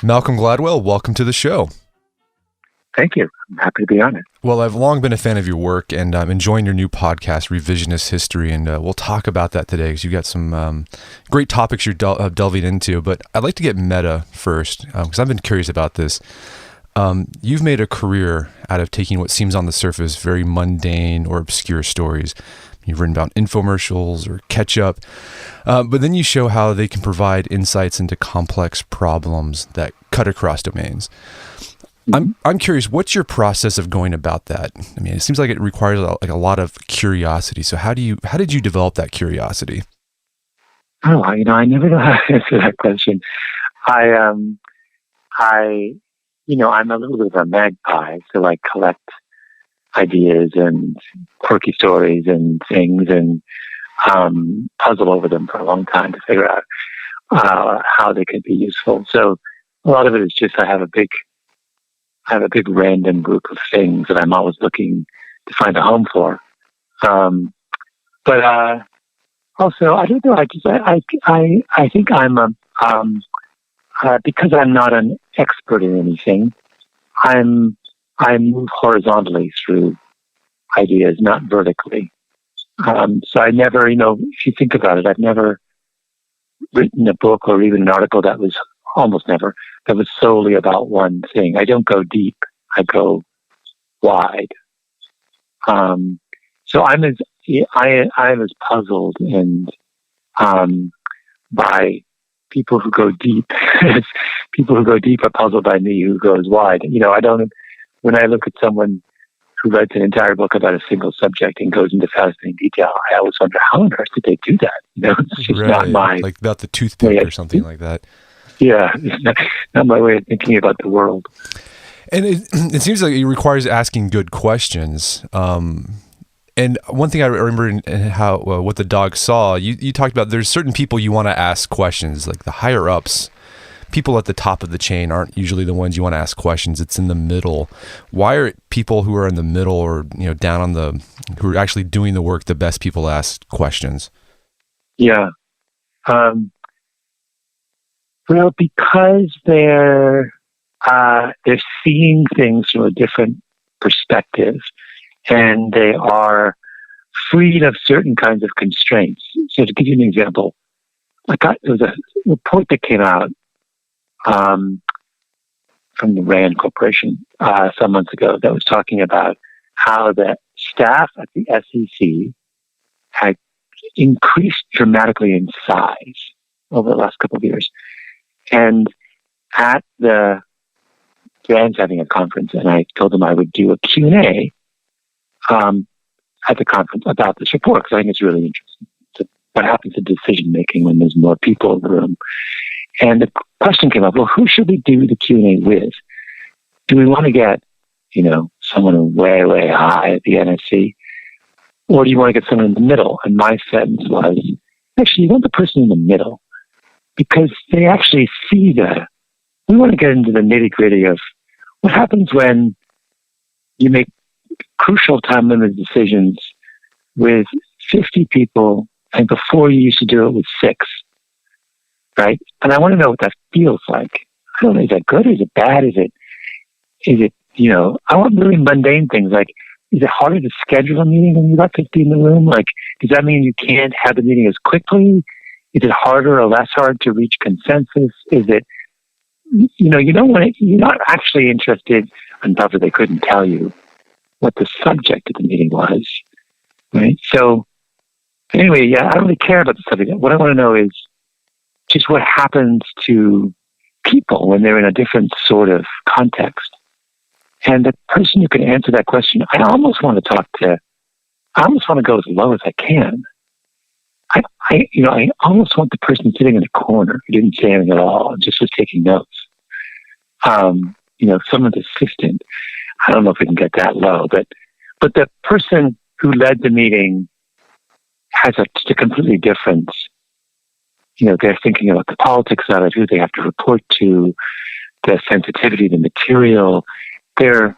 Malcolm Gladwell, welcome to the show. Thank you. I'm happy to be on it. Well, I've long been a fan of your work, and I'm enjoying your new podcast, Revisionist History, and we'll talk about that today because you've got some great topics you're delving into. But I'd like to get meta first because I've been curious about this. You've made a career out of taking what seems on the surface very mundane or obscure stories. You've written about infomercials or ketchup, but then you show how they can provide insights into complex problems that cut across domains. I'm curious, what's your process of going about that? I mean, it seems like it requires a lot of curiosity. So how did you develop that curiosity? Oh, I never know how to answer that question. I'm a little bit of a magpie, so I collect ideas and quirky stories and things and puzzle over them for a long time to figure out how they could be useful. So a lot of it is just I have a big random group of things that I'm always looking to find a home for. But also, I don't know. I think I'm because I'm not an expert in anything. I move horizontally through ideas, not vertically. So I never, if you think about it, I've never written a book or even an article that was solely about one thing. I don't go deep. I go wide. So I'm as puzzled and by people who go deep as people who go deep are puzzled by me who goes wide. When I look at someone who writes an entire book about a single subject and goes into fascinating detail, I always wonder how on earth did they do that? It's just not my like about the toothpick or something like that. Yeah, it's not my way of thinking about the world. And it seems like it requires asking good questions. And one thing I remember in how what the dog saw, you talked about there's certain people you want to ask questions, like the higher ups. People at the top of the chain aren't usually the ones you want to ask questions. It's in the middle. Why are people who are in the middle or down on who are actually doing the work the best people to ask questions? Yeah. Well, because they're seeing things from a different perspective, and they are freed of certain kinds of constraints. So to give you an example, there was a report that came out from the RAND Corporation some months ago that was talking about how the staff at the SEC had increased dramatically in size over the last couple of years. And at the RAND's having a conference, and I told them I would do a Q&A at the conference about this report, because I think it's really interesting. What happens to decision making when there's more people in the room? And the question came up, well, who should we do the Q&A with? Do we want to get, someone way, way high at the NSC? Or do you want to get someone in the middle? And my sentence was, actually, you want the person in the middle, because they actually see we want to get into the nitty gritty of what happens when you make crucial time limited decisions with 50 people, and before you used to do it with 6, right? And I want to know what that feels like. I don't know, is that good? Is it bad? Is it, I want really mundane things like, is it harder to schedule a meeting when you've got 50 in the room? Like, does that mean you can't have the meeting as quickly? Is it harder or less hard to reach consensus? Is it, you're not actually interested, and probably they couldn't tell you what the subject of the meeting was, right? So anyway, I don't really care about the subject. What I want to know is just what happens to people when they're in a different sort of context. And the person who can answer that question, I almost want to go as low as I can. I almost want the person sitting in the corner who didn't say anything at all and just was taking notes. Someone's assistant. I don't know if we can get that low, but the person who led the meeting has just a completely different, they're thinking about the politics of it, who they have to report to, the sensitivity of the material. They're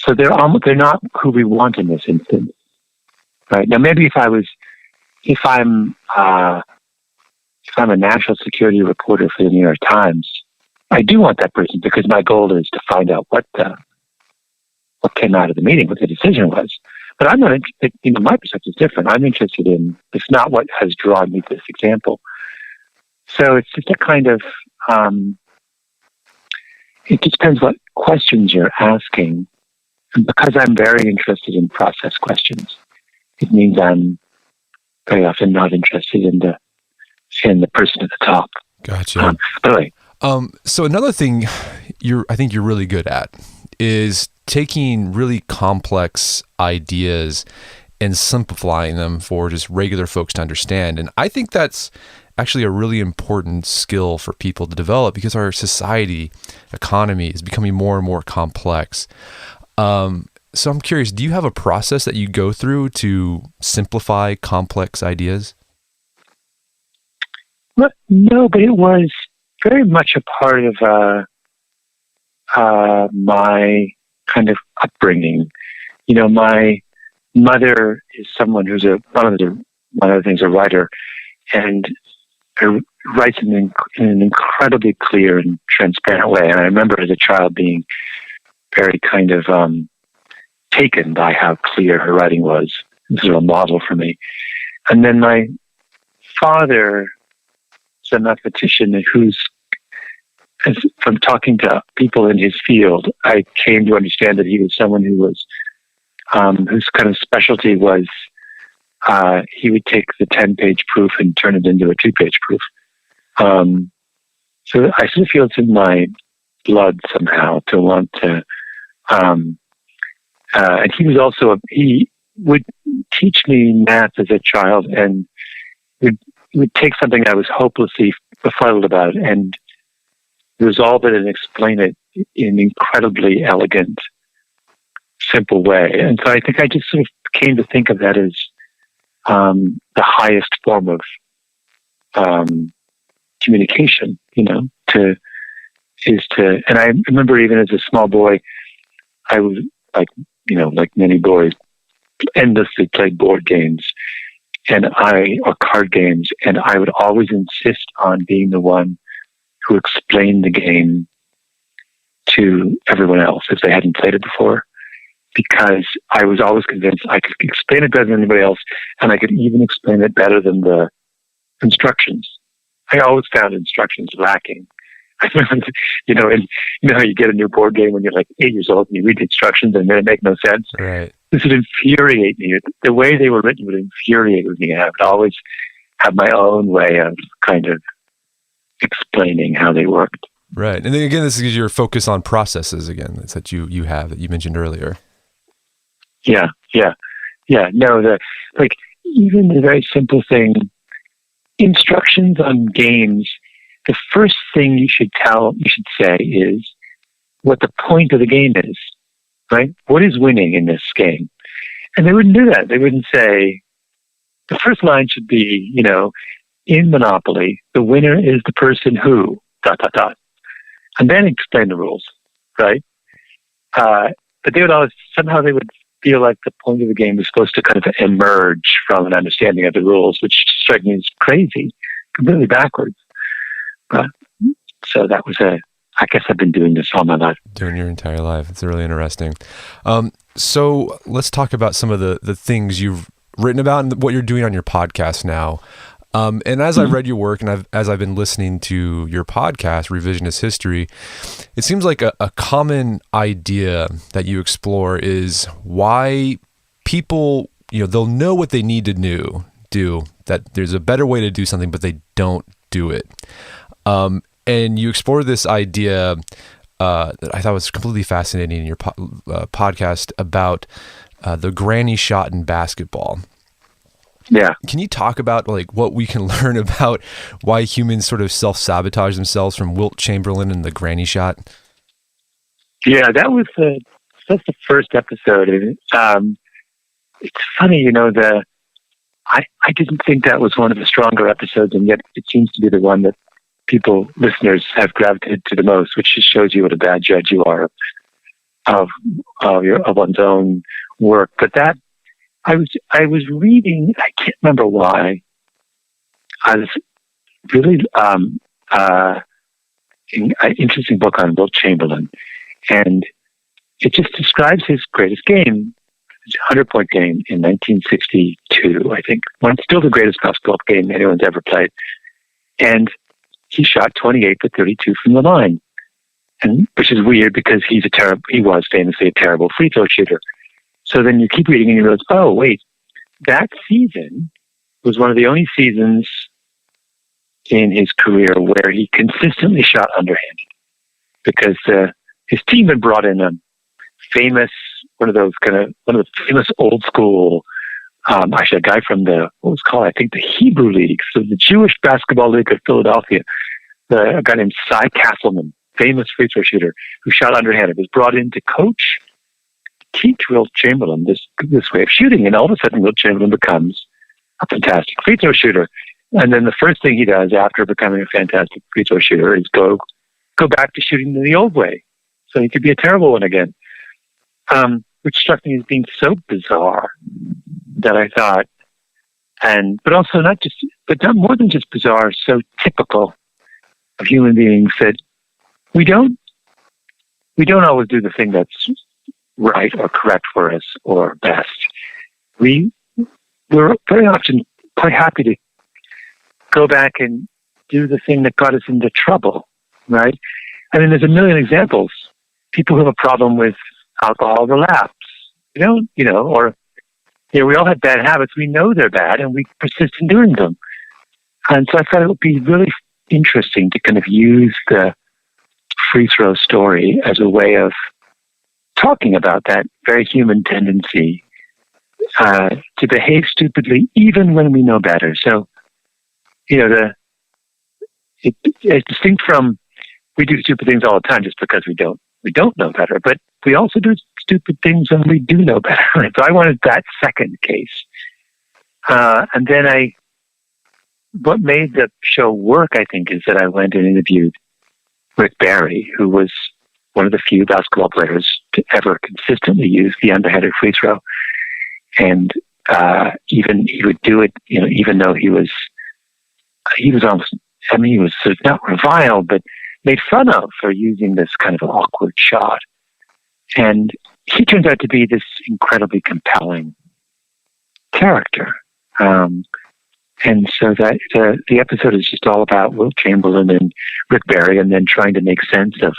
not who we want in this instance, right? Now, maybe if I'm a national security reporter for the New York Times, I do want that person because my goal is to find out what came out of the meeting, what the decision was. But I'm not interested, my perspective is different. I'm interested in, it's not what has drawn me to this example. So it's just a kind of, it just depends what questions you're asking. And because I'm very interested in process questions, it means I'm very often not interested in the person at the top. Gotcha. Really. So another thing I think you're really good at is taking really complex ideas and simplifying them for just regular folks to understand. And I think that's actually a really important skill for people to develop because our society, economy is becoming more and more complex. So I'm curious, do you have a process that you go through to simplify complex ideas? Well, no, but it was very much a part of my kind of upbringing. My mother is someone who's one of the things, a writer, and writes in an incredibly clear and transparent way. And I remember as a child being very kind of taken by how clear her writing was. This is a model for me. And then my father is a mathematician from talking to people in his field, I came to understand that he was someone who was whose kind of specialty was he would take the 10-page proof and turn it into a 2-page proof. So I sort of feel it's in my blood somehow to want to. And he would teach me math as a child and would take something I was hopelessly befuddled about and resolve it and explain it in an incredibly elegant, simple way. And so I think I just sort of came to think of that as the highest form of communication, and I remember even as a small boy, I was like many boys, endlessly played board games or card games, and I would always insist on being the one who explained the game to everyone else if they hadn't played it before, because I was always convinced I could explain it better than anybody else, and I could even explain it better than the instructions. I always found instructions lacking. I remember, how you get a new board game when you're like 8 years old and you read the instructions and they make no sense. Right. This would infuriate me. The way they were written would infuriate me. I would always have my own way of kind of explaining how they worked. Right. And then again, this is your focus on processes again, that's that you have, that you mentioned earlier. Yeah. No, even the very simple thing, instructions on games, the first thing you should say is what the point of the game is, right? What is winning in this game? And they wouldn't do that. They wouldn't say, the first line should be, in Monopoly, the winner is the person who, ... And then explain the rules, right? But they would always, somehow they would feel like the point of the game was supposed to kind of emerge from an understanding of the rules, which strikes me as crazy, completely backwards. So that was I guess I've been doing this all my life. Doing your entire life. It's really interesting. So let's talk about some of the things you've written about and what you're doing on your podcast now. And as I read your work and as I've been listening to your podcast, Revisionist History, it seems like a common idea that you explore is why people, they'll know what they need to do, that there's a better way to do something, but they don't do it. And you explore this idea that I thought was completely fascinating in your podcast about the granny shot in basketball. Yeah. Can you talk about what we can learn about why humans sort of self-sabotage themselves from Wilt Chamberlain and the granny shot? Yeah, that's the first episode. It's funny, I didn't think that was one of the stronger episodes, and yet it seems to be the one that listeners have gravitated to the most, which just shows you what a bad judge you are of one's own work. But that I was reading, I can't remember why. I was really interesting book on Wilt Chamberlain, and it just describes his greatest game, his 100-point game in 1962, I think. Still the greatest basketball game anyone's ever played. And he shot 28 for 32 from the line, and which is weird because he was famously a terrible free throw shooter. So then you keep reading and you realize, oh, wait, that season was one of the only seasons in his career where he consistently shot underhanded, because his team had brought in a famous, one of the famous old school, actually a guy from what was called, I think, the Hebrew League, so the Jewish Basketball League of Philadelphia, a guy named Cy Castleman, famous free throw shooter who shot underhanded, was brought in to teach Wilt Chamberlain this way of shooting, and all of a sudden Wilt Chamberlain becomes a fantastic free throw shooter. And then the first thing he does after becoming a fantastic free throw shooter is go back to shooting the old way, so he could be a terrible one again. Which struck me as being so bizarre that I thought, but also not more than just bizarre, so typical of human beings, that we don't always do the thing that's right or correct for us or best. We're very often quite happy to go back and do the thing that got us into trouble, right? I mean, there's a million examples. People who have a problem with alcohol relapse. We all have bad habits. We know they're bad, and we persist in doing them. And so I thought it would be really interesting to kind of use the free throw story as a way of talking about that very human tendency to behave stupidly, even when we know better. So, it's distinct from, we do stupid things all the time just because we don't know better, but we also do stupid things when we do know better. So I wanted that second case. And then what made the show work, I think, is that I went and interviewed Rick Barry, who was one of the few basketball players to ever consistently use the underhanded free throw. And even he would do it, even though he was almost, he was sort of not reviled, but made fun of for using this kind of awkward shot. And he turns out to be this incredibly compelling character. And so that the episode is just all about Wilt Chamberlain and Rick Barry, and then trying to make sense of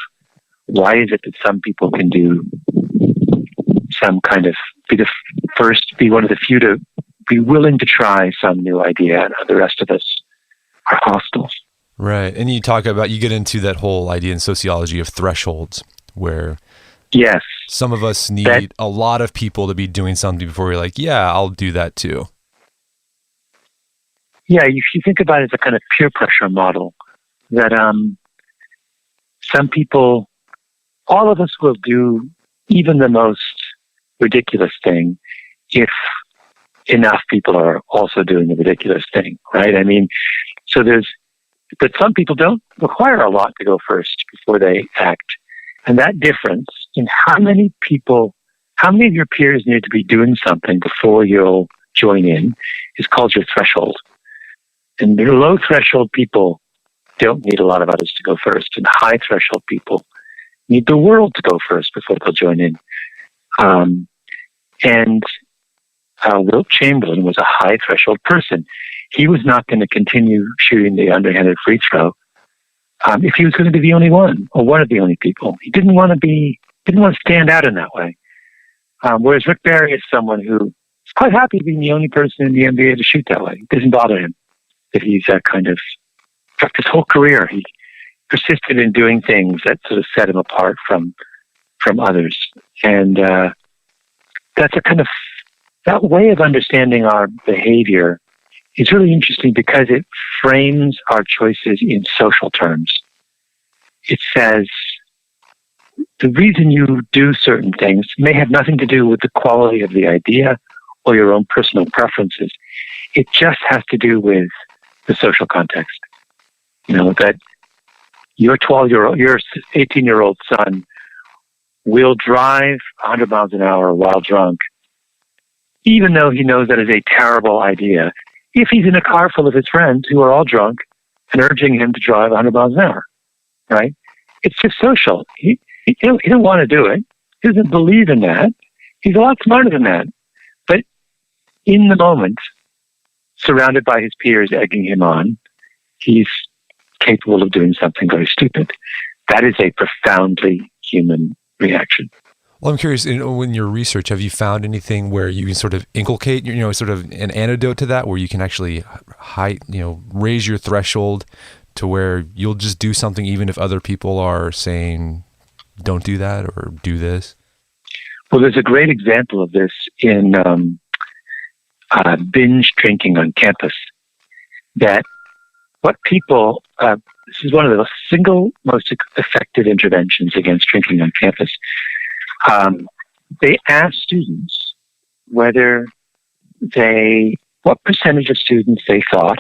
why is it that some people can do some kind of, be one of the few to be willing to try some new idea, and the rest of us are hostile. Right. And you get into that whole idea in sociology of thresholds, where yes, some of us need a lot of people to be doing something before we're like, yeah, I'll do that too. Yeah, if you think about it as a kind of peer pressure model, that some people, all of us will do even the most ridiculous thing if enough people are also doing the ridiculous thing, right? I mean, but some people don't require a lot to go first before they act. And that difference in how many of your peers need to be doing something before you'll join in is called your threshold. And the low threshold people don't need a lot of others to go first. And high threshold people need the world to go first before they'll join in. Wilt Chamberlain was a high threshold person. He was not going to continue shooting the underhanded free throw if he was going to be the only one or one of the only people. He didn't want to stand out in that way. Whereas Rick Barry is someone who is quite happy being the only person in the NBA to shoot that way. It doesn't bother him that he's that kind of, in fact, his whole career, he persisted in doing things that sort of set him apart from others. And that's a kind of, that way of understanding our behavior is really interesting because it frames our choices in social terms. It says the reason you do certain things may have nothing to do with the quality of the idea or your own personal preferences. It just has to do with the social context. That your 18-year-old son will drive 100 miles an hour while drunk, even though he knows that is a terrible idea, if he's in a car full of his friends who are all drunk and urging him to drive 100 miles an hour, right? It's just social. He don't want to do it. He doesn't believe in that. He's a lot smarter than that. But in the moment, surrounded by his peers egging him on, he's capable of doing something very stupid. That is a profoundly human reaction. Well, I'm curious, in your research, have you found anything where you can sort of inculcate, sort of an antidote to that, where you can actually raise your threshold to where you'll just do something even if other people are saying, don't do that or do this? Well, there's a great example of this in binge drinking on campus. That what people, this is one of the single most effective interventions against drinking on campus. They asked students what percentage of students they thought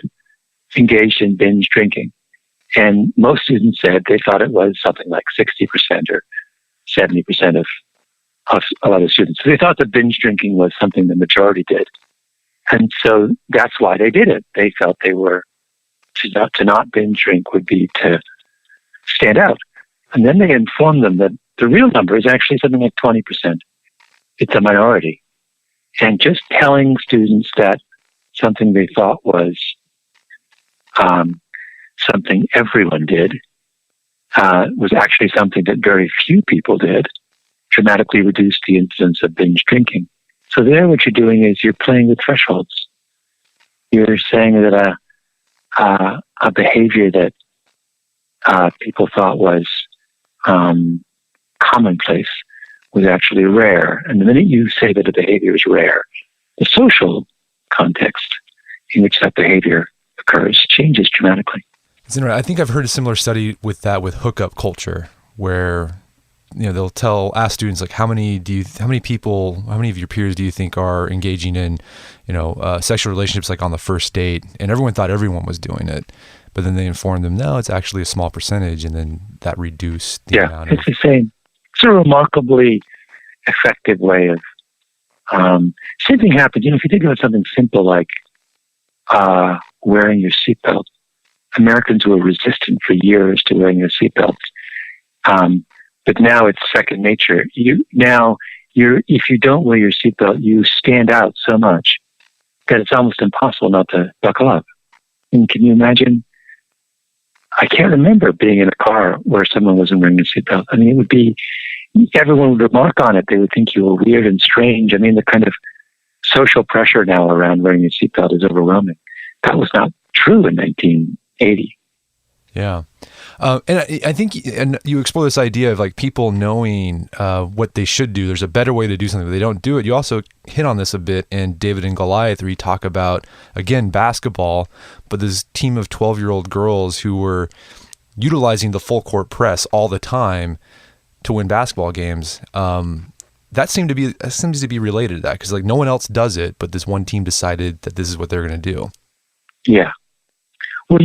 engaged in binge drinking. And most students said they thought it was something like 60% or 70% of other students. So they thought that binge drinking was something the majority did. And so that's why they did it. They felt they were, to not binge drink would be to stand out. And then they informed them that the real number is actually something like 20%. It's a minority. And just telling students that something they thought was something everyone did was actually something that very few people did, dramatically reduced the incidence of binge drinking. So there what you're doing is you're playing with thresholds. You're saying that a behavior that people thought was commonplace was actually rare. And the minute you say that a behavior is rare, the social context in which that behavior occurs changes dramatically. It's interesting. I think I've heard a similar study with hookup culture, where they'll ask students like, how many of your peers do you think are engaging in sexual relationships like on the first date? And everyone thought everyone was doing it, but then they informed them, no, it's actually a small percentage, and then that reduced the amount. It's the same. It's a remarkably effective way of same thing happens. If you think about something simple like wearing your seatbelt, Americans were resistant for years to wearing their seatbelts. But now it's second nature. If you don't wear your seatbelt, you stand out so much that it's almost impossible not to buckle up. And can you imagine? I can't remember being in a car where someone wasn't wearing a seatbelt. I mean, everyone would remark on it. They would think you were weird and strange. I mean, the kind of social pressure now around wearing a seatbelt is overwhelming. That was not true in 1980. Yeah. And I think you explore this idea of like people knowing what they should do. There's a better way to do something, but they don't do it. You also hit on this a bit in David and Goliath, where you talk about, again, basketball, but this team of 12-year-old girls who were utilizing the full court press all the time to win basketball games. That seems to be related to that, because like no one else does it, but this one team decided that this is what they're going to do. Yeah. Well,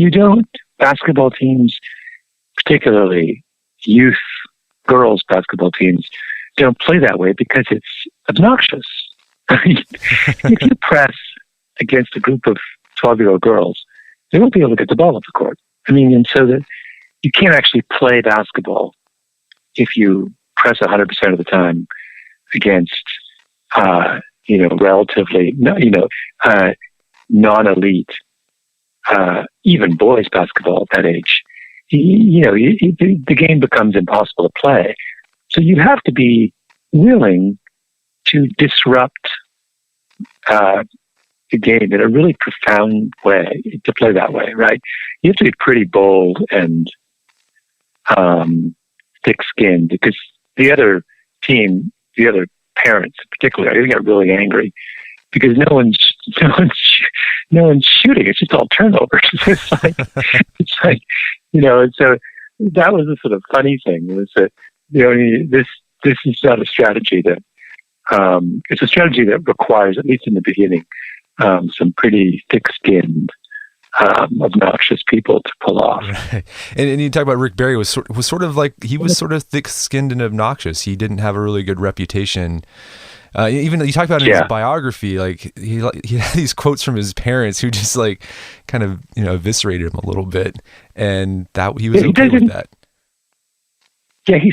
basketball teams, particularly youth girls basketball teams, don't play that way because it's obnoxious. If you press against a group of 12-year-old girls, they won't be able to get the ball off the court. And so that you can't actually play basketball if you press 100% of the time against, relatively, non-elite, even boys basketball at that age. The game becomes impossible to play. So you have to be willing to disrupt the game in a really profound way to play that way, right? You have to be pretty bold and thick-skinned, because the other team, the other parents in particular, are going to get really angry because no one's shooting. It's just all turnovers. It's like, so that was a sort of funny thing. It was that, this is not a strategy that, it's a strategy that requires, at least in the beginning, some pretty thick-skinned, obnoxious people to pull off. Right. And you talk about Rick Barry was sort of like, he was sort of thick-skinned and obnoxious. He didn't have a really good reputation. Even you talk about in his biography, like he had these quotes from his parents who just like kind of eviscerated him a little bit, and that he was okay with that. Yeah, he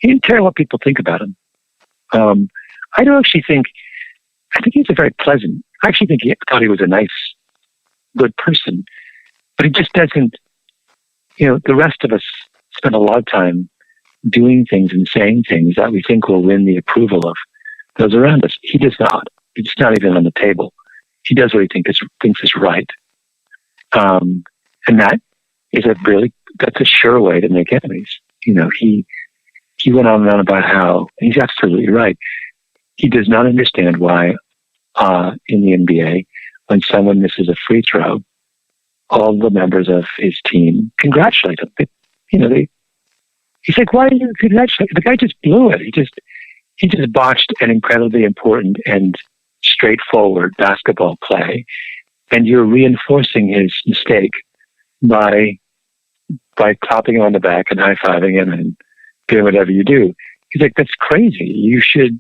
didn't care what people think about him. I don't actually think, I think he's a very pleasant, I actually think he thought he was a nice, good person, but he just doesn't, the rest of us spend a lot of time doing things and saying things that we think will win the approval of those around us. He does not. It's not even on the table. He does what he thinks is right. And that is that's a sure way to make enemies. He went on and on about how, and he's absolutely right, he does not understand why in the NBA, when someone misses a free throw, all the members of his team congratulate him. He's like, why do you congratulate? The guy just blew it. He just botched an incredibly important and straightforward basketball play, and you're reinforcing his mistake by clapping him on the back and high-fiving him and doing whatever you do. He's like, that's crazy. You should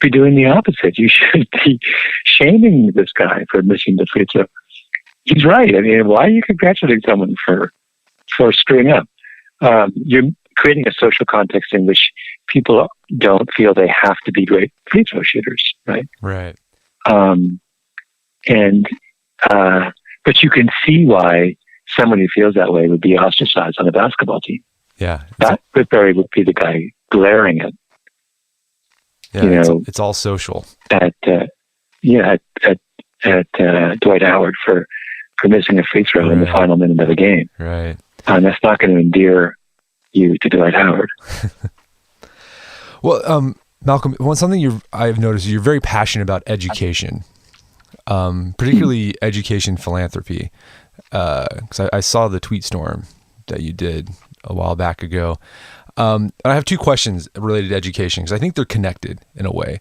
be doing the opposite. You should be shaming this guy for missing the free throw. He's right. I mean, why are you congratulating someone for screwing up? You're creating a social context in which people don't feel they have to be great free throw shooters, right? Right. But you can see why someone who feels that way would be ostracized on a basketball team. Yeah. That Whitberry would be the guy glaring at. Yeah, it's all social. At Dwight Howard for missing a free throw in the final minute of the game. Right. And that's not going to endear you to Dwight Howard. Well, Malcolm, something I've noticed, you're very passionate about education, particularly education philanthropy. Because I saw the tweet storm that you did a while back ago. And I have two questions related to education, because I think they're connected in a way.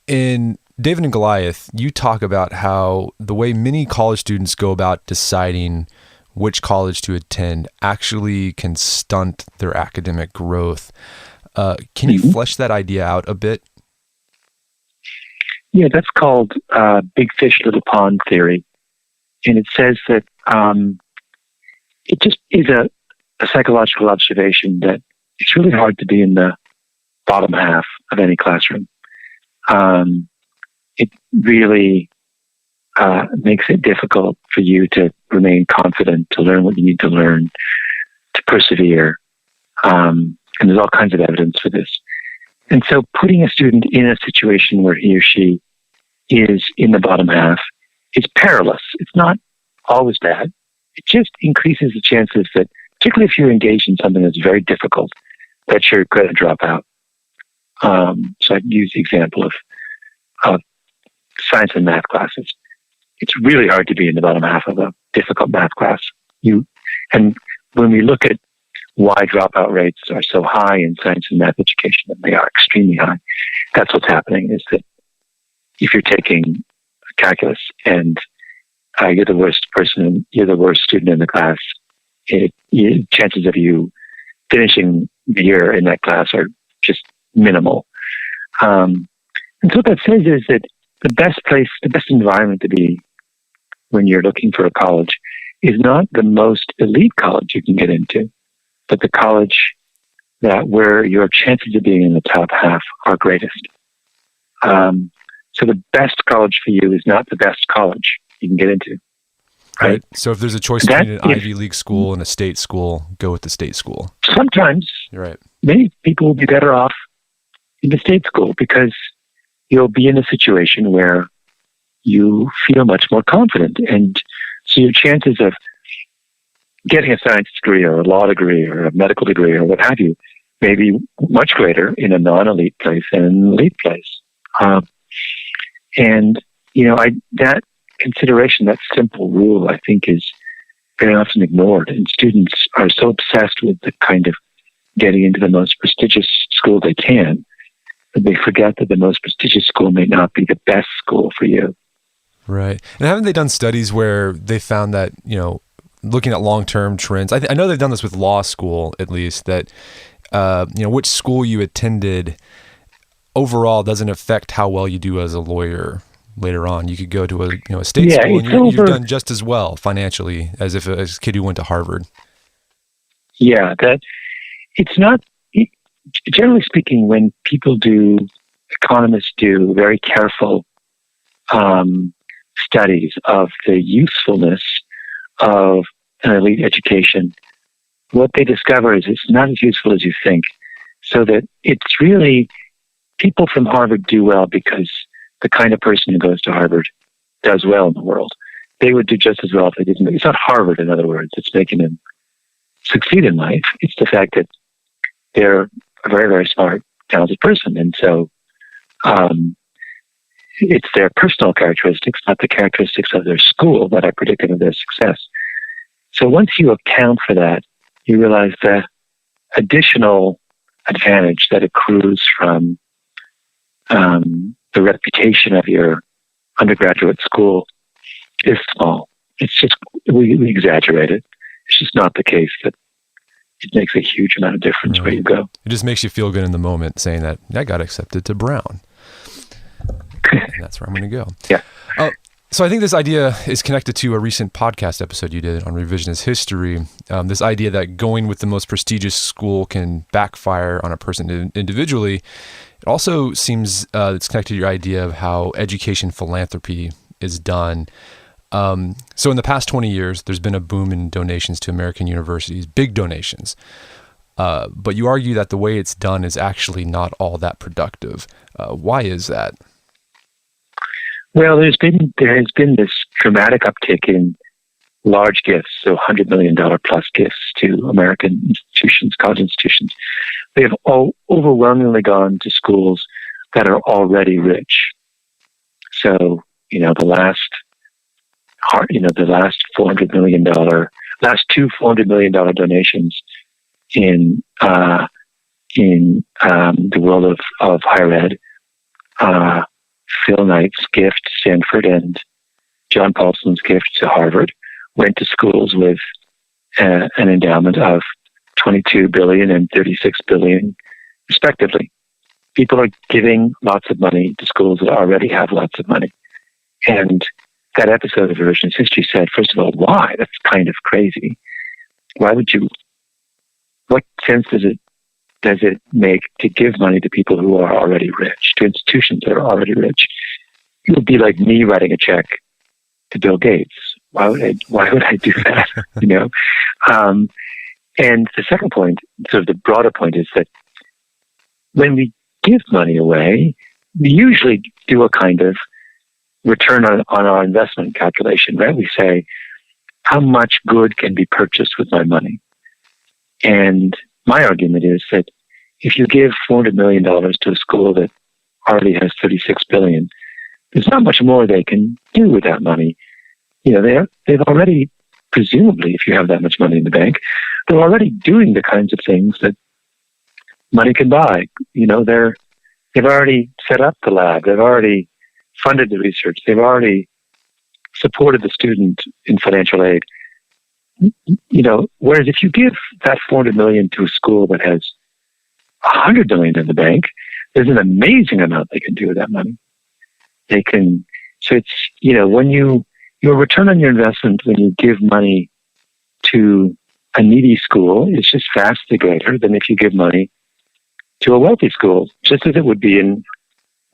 In David and Goliath, you talk about how the way many college students go about deciding which college to attend actually can stunt their academic growth. Can you flesh that idea out a bit? Yeah, that's called big fish, little pond theory. And it says that it just is a psychological observation that it's really hard to be in the bottom half of any classroom. It really makes it difficult for you to remain confident, to learn what you need to learn, to persevere. And there's all kinds of evidence for this. And so putting a student in a situation where he or she is in the bottom half is perilous. It's not always bad. It just increases the chances that, particularly if you're engaged in something that's very difficult, that you're going to drop out. So I'd use the example of science and math classes. It's really hard to be in the bottom half of a difficult math class. And when we look at why dropout rates are so high in science and math education, and they are extremely high, that's what's happening, is that if you're taking calculus and you're the worst student in the class, chances of you finishing the year in that class are just minimal. And so what that says is that the best environment to be when you're looking for a college is not the most elite college you can get into, but the college where your chances of being in the top half are greatest. So the best college for you is not the best college you can get into. Right. So if there's a choice between an Ivy League school and a state school, go with the state school. Sometimes. You're right. Many people will be better off in the state school because you'll be in a situation where you feel much more confident. And so your chances of getting a science degree or a law degree or a medical degree or what have you may be much greater in a non-elite place than in an elite place. That consideration, that simple rule, I think is very often ignored. And students are so obsessed with the kind of getting into the most prestigious school they can that they forget that the most prestigious school may not be the best school for you. Right. And haven't they done studies where they found that, looking at long-term trends, I know they've done this with law school, at least, that, which school you attended overall doesned affect how well you do as a lawyer later on. You could go to a state school and you've done just as well financially as a kid who went to Harvard. Yeah, it's not, generally speaking, when economists do very careful studies of the usefulness of an elite education, what they discover is it's not as useful as you think. So that it's really, people from Harvard do well because the kind of person who goes to Harvard does well in the world. They would do just as well if they didn't. It's not Harvard, in other words. It's making them succeed in life. It's the fact that they're a very, very smart, talented person. And so it's their personal characteristics, not the characteristics of their school, that are predictive of their success. So once you account for that, you realize the additional advantage that accrues from the reputation of your undergraduate school is small. It's just, we exaggerate it. It's just not the case that it makes a huge amount of difference where you go. It just makes you feel good in the moment saying that I got accepted to Brown. And that's where I'm going to go. Yeah. So I think this idea is connected to a recent podcast episode you did on revisionist history. This idea that going with the most prestigious school can backfire on a person individually. It also seems it's connected to your idea of how education philanthropy is done. So in the past 20 years, there's been a boom in donations to American universities, big donations. But you argue that the way it's done is actually not all that productive. Why is that? Well, there has been this dramatic uptick in large gifts, so $100 million plus gifts to American institutions, college institutions. They have all overwhelmingly gone to schools that are already rich. So, the last $400 million, last two $400 million donations in the world of higher ed, Phil Knight's gift to Stanford and John Paulson's gift to Harvard went to schools with an endowment of $22 billion and $36 billion, respectively. People are giving lots of money to schools that already have lots of money. And that episode of Revisionist History said, first of all, why? That's kind of crazy. What sense does it make to give money to people who are already rich, to institutions that are already rich? It would be like me writing a check to Bill Gates. Why would I do that? And the second point, sort of the broader point, is that when we give money away, we usually do a kind of return on our investment calculation, right? We say, how much good can be purchased with my money? And my argument is that if you give $400 million to a school that already has $36 billion, there's not much more they can do with that money. They've already, presumably, if you have that much money in the bank, they're already doing the kinds of things that money can buy. They've already set up the lab. They've already funded the research. They've already supported the student in financial aid. Whereas if you give that $400 million to a school that has $100 million in the bank, there's an amazing amount they can do with that money. So it's, when your return on your investment when you give money to a needy school is just vastly greater than if you give money to a wealthy school, just as it would be in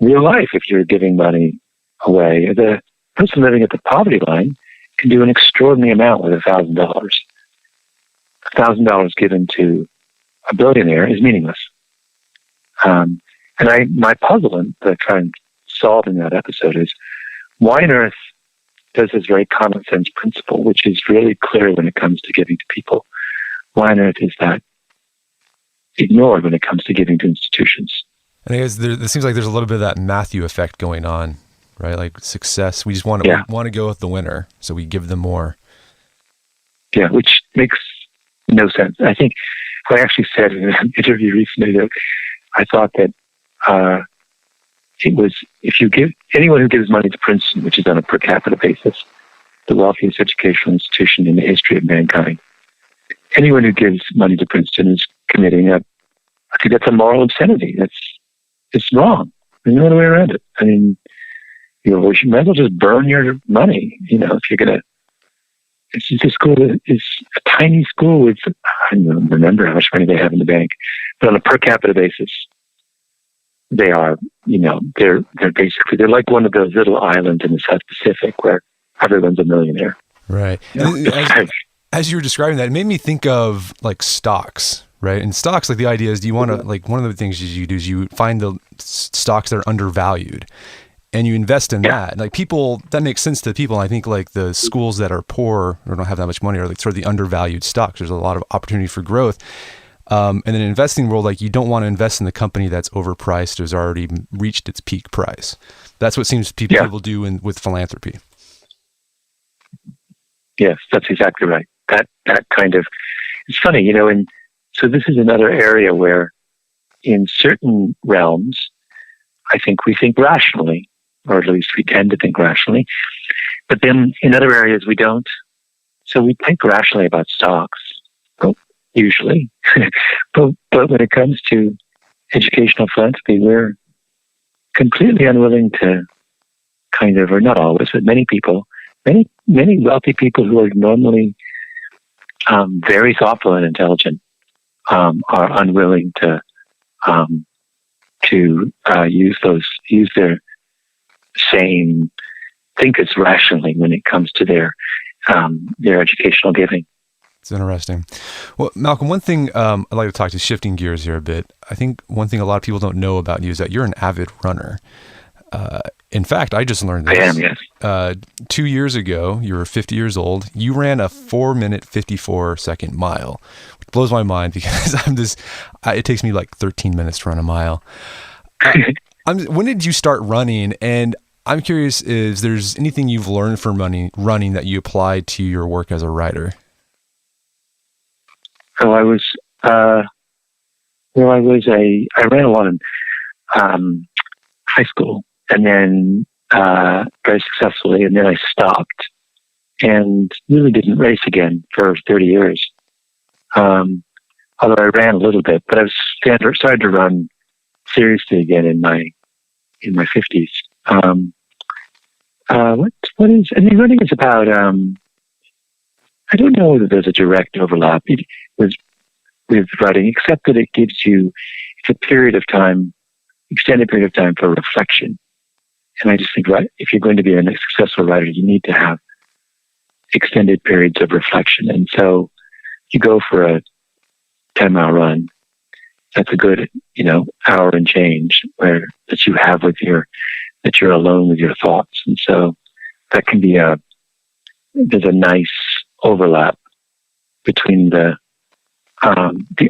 real life if you're giving money away. The person living at the poverty line can do an extraordinary amount with $1,000. $1,000 given to a billionaire is meaningless. And my puzzle that I try and solve in that episode is, why on earth does this very common sense principle, which is really clear when it comes to giving to people, why on earth is that ignored when it comes to giving to institutions? And I guess there seems like there's a little bit of that Matthew effect going on, right? Like success, we just want to go with the winner, so we give them more. Yeah, which makes no sense. I think I actually said in an interview recently that I thought that it was, if you give anyone who gives money to Princeton, which is on a per capita basis, the wealthiest educational institution in the history of mankind, anyone who gives money to Princeton is committing I think that's a moral obscenity. It's wrong. There's no other way around it. I mean, you might as well just burn your money, if you're going to The school is a tiny school with, I don't remember how much money they have in the bank, but on a per capita basis, they are, they're basically, they're like one of those little islands in the South Pacific where everyone's a millionaire. Right. As you were describing that, it made me think of like stocks, right? And stocks, like the idea is, do you want to, like one of the things you do is you find the stocks that are undervalued and you invest in that. And like people, that makes sense to people. And I think like the schools that are poor or don't have that much money are like sort of the undervalued stocks. There's a lot of opportunity for growth. And in an investing world, like you don't want to invest in the company that's overpriced or has already reached its peak price. That's what seems people do with philanthropy. Yes, that's exactly right. That kind of, it's funny, and so this is another area where in certain realms, I think we think rationally, or at least we tend to think rationally, but then in other areas we don't. So we think rationally about stocks, usually, but when it comes to educational philanthropy, we're completely unwilling to kind of, or not always, but many people, many wealthy people who are normally very thoughtful and intelligent are unwilling to use their same thinkers rationally when it comes to their educational giving. It's interesting. Well, Malcolm, one thing I'd like to talk to, shifting gears here a bit. I think one thing a lot of people don't know about you is that you're an avid runner. In fact, I just learned this. I am, yes. 2 years ago, you were 50 years old. You ran a 4-minute, 54-second mile, which blows my mind because it takes me like 13 minutes to run a mile. When did you start running? And I'm curious if there's anything you've learned from running that you applied to your work as a writer. So I ran a lot in high school, and then very successfully, and then I stopped and really didn't race again for 30 years. Although I ran a little bit, but I was started to run seriously again in my 50s. What is? I mean, running is about. I don't know whether there's a direct overlap with writing, except that it gives you extended period of time for reflection. And I just think, right, if you're going to be a successful writer, you need to have extended periods of reflection. And so you go for a 10-mile run. That's a good, hour and change that you have that you're alone with your thoughts. And so that can be there's a nice overlap between the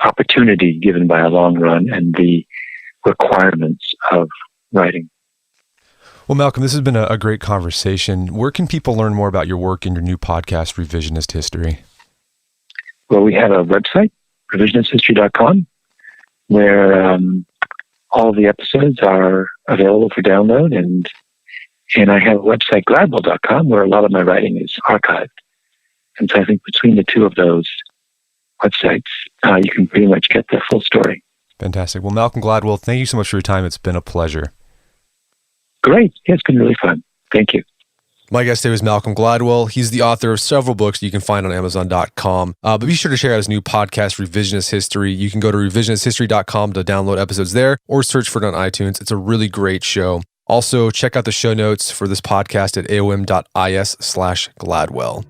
opportunity given by a long run and the requirements of writing. Well, Malcolm, this has been a great conversation. Where can people learn more about your work in your new podcast, Revisionist History? Well, we have a website, revisionisthistory.com, where all the episodes are available for download, and I have a website, Gladwell.com, where a lot of my writing is archived. And so I think between the two of those websites, you can pretty much get the full story. Fantastic. Well, Malcolm Gladwell, thank you so much for your time. It's been a pleasure. Great. Yeah, it's been really fun. Thank you. My guest today was Malcolm Gladwell. He's the author of several books that you can find on Amazon.com. But be sure to check out his new podcast, Revisionist History. You can go to revisionisthistory.com to download episodes there or search for it on iTunes. It's a really great show. Also, check out the show notes for this podcast at aom.is/Gladwell.